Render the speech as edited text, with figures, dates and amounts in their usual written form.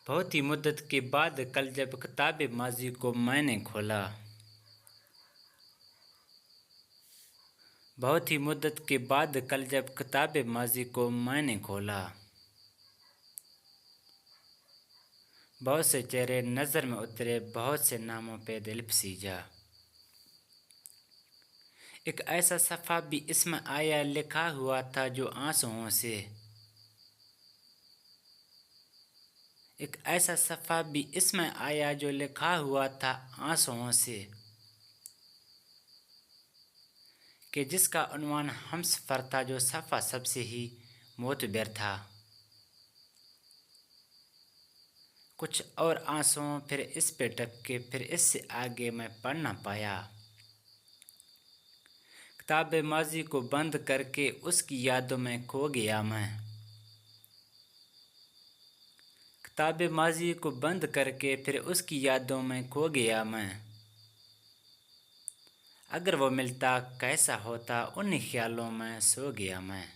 بہت ہی مدت کے بعد کل جب کتاب ماضی کو میں نے کھولا، بہت ہی مدت کے بعد کل جب کتاب ماضی کو میں نے کھولا، بہت سے چہرے نظر میں اترے، بہت سے ناموں پہ دل پسیجا۔ ایک ایسا صفحہ بھی اس میں آیا، لکھا ہوا تھا جو آنسوؤں سے، ایک ایسا صفحہ بھی اس میں آیا جو لکھا ہوا تھا آنسوؤں سے، کہ جس کا عنوان ہمسفر تھا، جو صفحہ سب سے ہی معتبر تھا۔ کچھ اور آنسوؤں پھر اس پہ ٹپکے، پھر اس سے آگے میں پڑھ نہ پایا۔ کتاب ماضی کو بند کر کے اس کی یادوں میں کھو گیا میں، کتاب ماضی کو بند کر کے پھر اس کی یادوں میں کھو گیا میں۔ اگر وہ ملتا کیسا ہوتا، ان خیالوں میں سو گیا میں۔